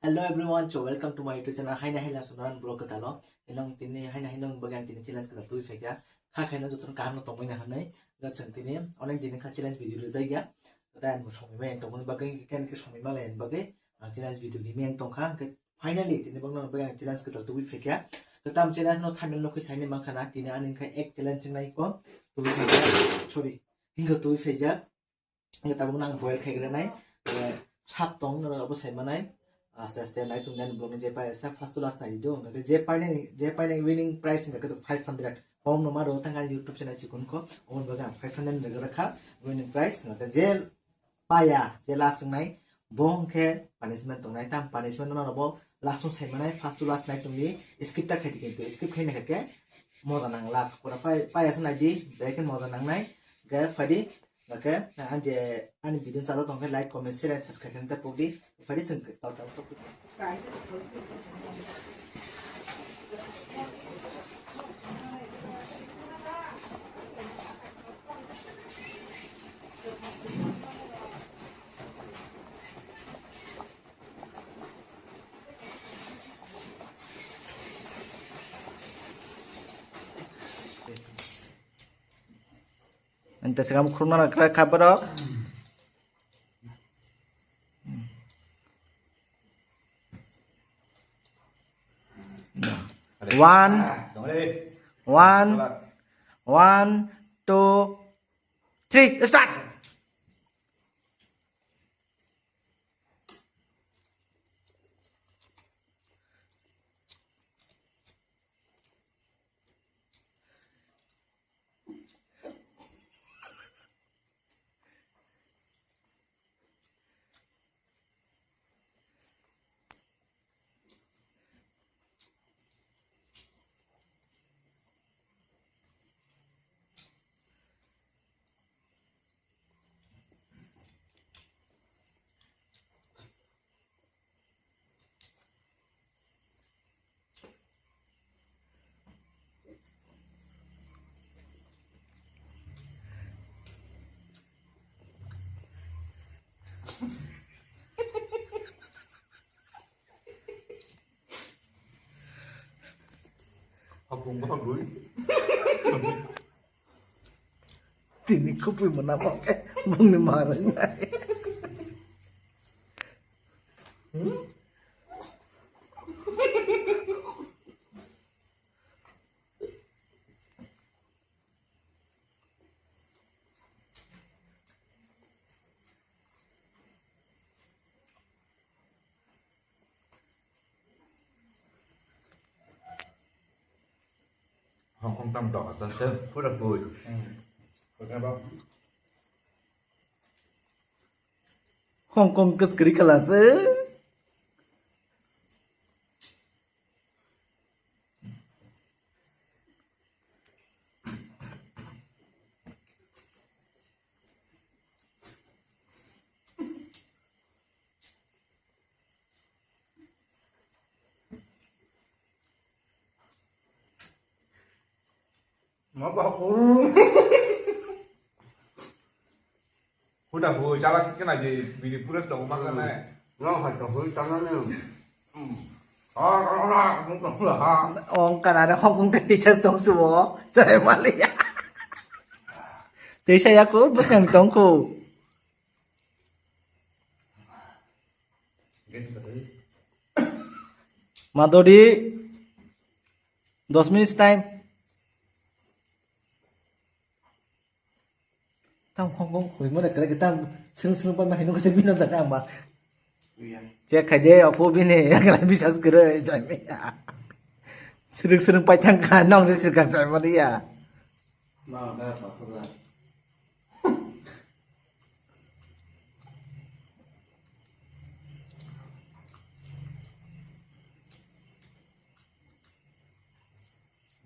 Hello everyone, so welcome to my YouTube channel. Hai na hai la sunan blog ka lo. Inong tini hai na hinong bagang tini challenge ka tu fekya. Kha khai na joton kaham no tongmai na hanai. Da sang tini onek din kha challenge video le jaiya. Da an mo somi mai tongmai bagai ken ke somi ma len bagai challenge video ni meng tong kha finally tini bang no bagang challenge ka tu fekya. Da tam challenge no thamel no khai ma khana tini anin kha ek challenge nai ko tu fekya. Sorry. Hinga tu fekya. Nga tabung nang boil khai gra nai. Sap tong no abo sai manai. Aste aste naik tungguan belum jepai sa first to last naik itu nggak jepai nih winning price nggak ketu 500 om nomor dua tanggal YouTube channel cikun ko om baga 500 negara kah winning price nggak jel paya jel last naik bong ke punishment tuh naik tam punishment nomor apa langsung saya mana first to last naik tunggu skip tak kayak gitu skip kayak nih kayak mau zanang lak pura paya sen lagi baiknya mau zanang naik gak fadi oke, nah anje ani video sada tongke like comment share and subscribe kan terpukti fadi seng tau tau tau ente kamu kurma nak kabar oh one two three start Học cùng có học đuối. Tini ko po mo na mo bang nimaran nga Học không tâm đỏ tân sơn phút là vui. Có nghe không? Hong Kong ke segeri kelas Nó bảo phút là vui. Chắc là cái này gì vì phút là đầu mắc cái này. Nó phải trồng với trong nó nữa. Đó, cũng là Ong Kanada Hong Kong ke teachers tong suwo saya Malia Jadi saya aku bukan tongku Madodi 2 minutes time Tam Hong Kong hồi mới được kita sering pa mahino kasi bilang sana ama Cek aja apa bini kalau bisa segera jami sering pacang kanong sih sekarang sama dia Nah, udah maksudnya.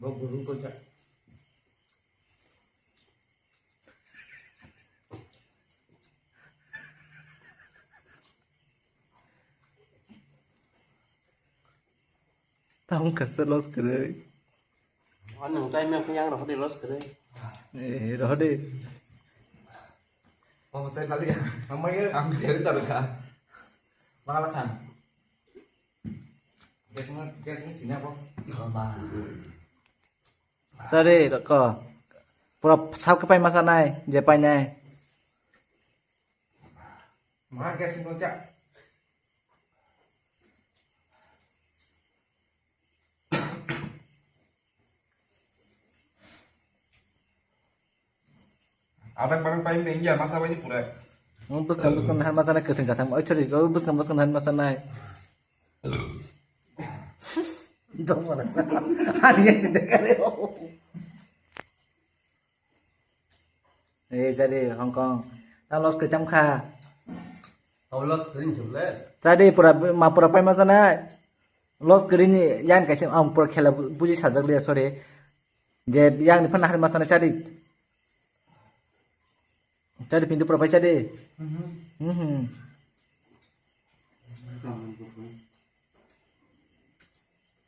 Bawa burung kok cak. tahu kesel los kere Anh đừng tay mẹ yang rồi đi lót cái đấy. roh deh Mau saya kali ya. Namanya ambil dari tadi kan. Malah kan. Sorry, ko. Pura sab ke pai masa nai, je pai nai. Mà cái sinh con chắc barang paling tinggi ya masa wajib pura. Bus kan han masa nai keting katang. Oi sorry, ko bus kan han masa nai. Dong mana. Hari ini dekare. Jadi Hong Kong. Ta los ke cham kha. Ông lót cái chụp lên. Jadi pura pai masa nai. Los green yang kaise pura khela buji sajak le sorry. Je yang ni phan har masa nai cari. Cari pintu pura pai cari.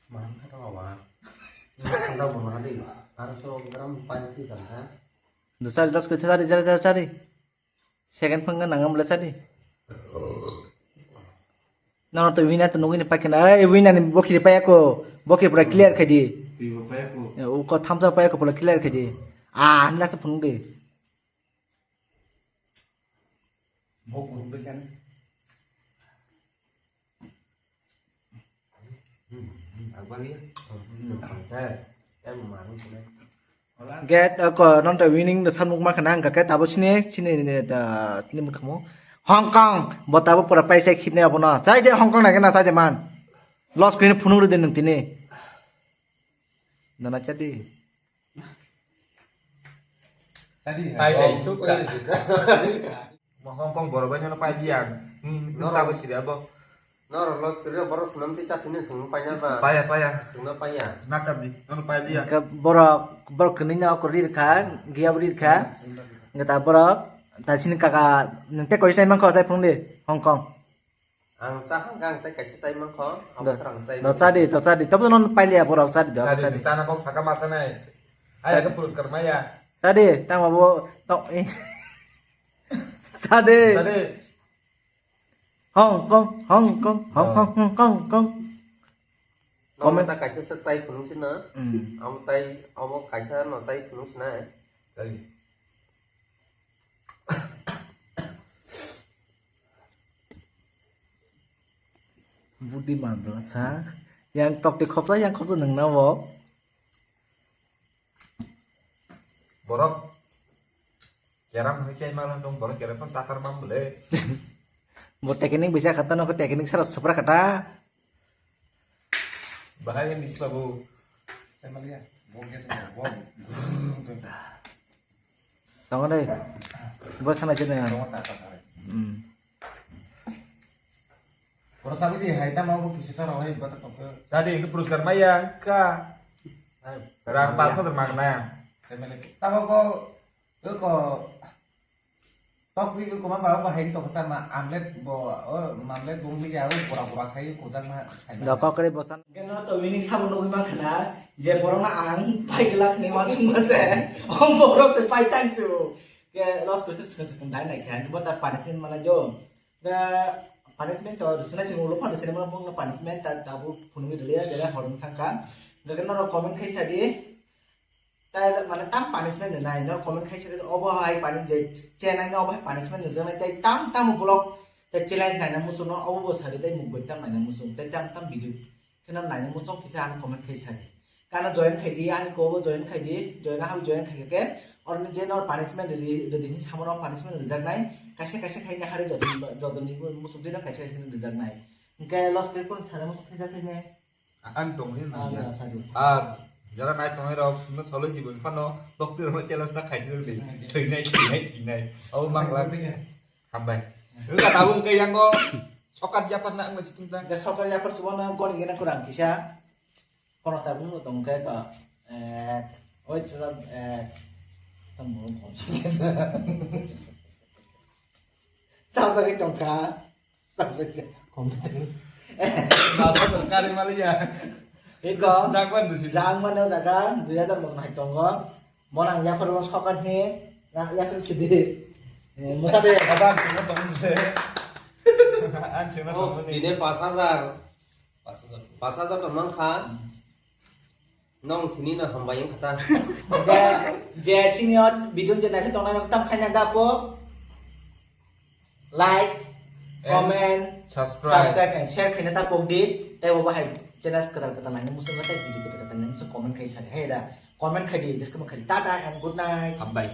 Mana kata apa? Ini tahu mana di? Harus program panci kan? Cari los ke cari. Second panggan nangam le cari. Nah, tu wina tu nunggu ni pakai na, wina ni boki pakai aku, boki pura clear kaji. Kau thamsa pakai aku pura clear kaji. Anda sepung deh. Một cùng bên cạnh. Apa dia? Em mà nó đây. Get aku non tu winning the samuk makan angka ket tabu sini ni mudah kamu. Hong Kong, buat apa pura paisa kini apa na? Saya di Hong Kong nak kena saja man. Lost screen punung tu dengan tini. Nana jadi. Tadi Tay này suốt rồi. Mà Hong Kong bor banyak nó paji yang. Nó sao sih dia boh? Nó lót cái đó baru senam ti chat ini senam payah apa? Payah. Senam payah. Nakam di. Nó paji yang. Ke borok kening na aku read kan, gia read kan. Ngata borok. Ta sini kakak nanti kau saya mangkau saya punung deh Hong Kong. Ang sahang kang tay kasi say man ko, ang sarang tay. To tadi. Tapi non pai lihat borok tadi. Tadi sana kok saka masa nai. Ayah ke perut kermaya. Tadi, tang mabo tong Tadi. Hong Kong. Comment ta kasi sa tay punong sina. Ang tay, ang kasi no tay punong sina. Tadi. Budi mandor sa. Yang tok di khop yang khop tu nang na wo. Borok. Keram Malaysia malam dong borok keram pun sakar mambule. Buat teknik bisa kata no teknik saras sepra kata. Bahaya di situ bu. Saya melihat. Bongkes semua. Bong. Tong deh. Buat sana aja nih. Tolong tak apa. Orang sabi dia, hai ta mau kisi sarau hai batak tok. Tadi ke perut kermaya ka. Rang pasal termakna. Saya melihat. Tahu kau tok wi ko mamba ba hai tok sama amlet bo amlet bungli ya pura-pura khai ko jang na. Doko kare bosan. Kena to winning sabun no ma khana je borong na ang pai gelak ni ma chung ma se. Om borong se pai tang chu. Ke los ko se se dai nai khan bo ta punishment mana jo. Da punishment to sena sing ulo pa sena ma bong na punishment ta tabu phunmi dele jela horun khangka. Da kena ro comment khai sadi. Ta mana tam punishment nai no comment khai sadi obo hai pani je chenai no obo punishment no jana tai tam block ta challenge nai na musu no obo sadi tai mugbe tam nai na musu tai tam video kena nai na musu kisan comment khai sadi. Karena join khai di ani ko join khai di join ha join khai ke और जे नर पनिशमेंट दि सामनो punishment reserve नाय कासे खाइ ना हारे जदनि मुसु दिन कासे रिजर्व नाय इनके लॉस के कोन थाना मुसु थैजा थैने An dong ni. सादु Jara naik tong rok nó solo jibun pano dokter nó chelo na khai dulu deh. Thei nai. Oh mang lang hambai. Lu ka tahu ke yang ko sokat japat nak ngajit kita. के सरकार या पर सुबन कोन गेना कुरान किसा कोन साबु तंग के त ओइ छ तम mo kon sao ra cái trồng cá sao ra cái không Masa kali Malaysia. Iko Jangwan tu sih. Jang mana jaga 2001 hai tongo monang ya perlu sokan he na ya sedih musa deh Kadang semua tong deh. An semua Oh, tong ni. ini 5,000. 5,000 ka mangkha nong sini na hambayang kata je senior video je nai tong nai tam khaina da po like comment subscribe and share khaina ta po di te bo hai channel kara kata nai musu kata video kata nai musu comment khai sa hai da comment khai di jiska ma khai tata and good night Hambai.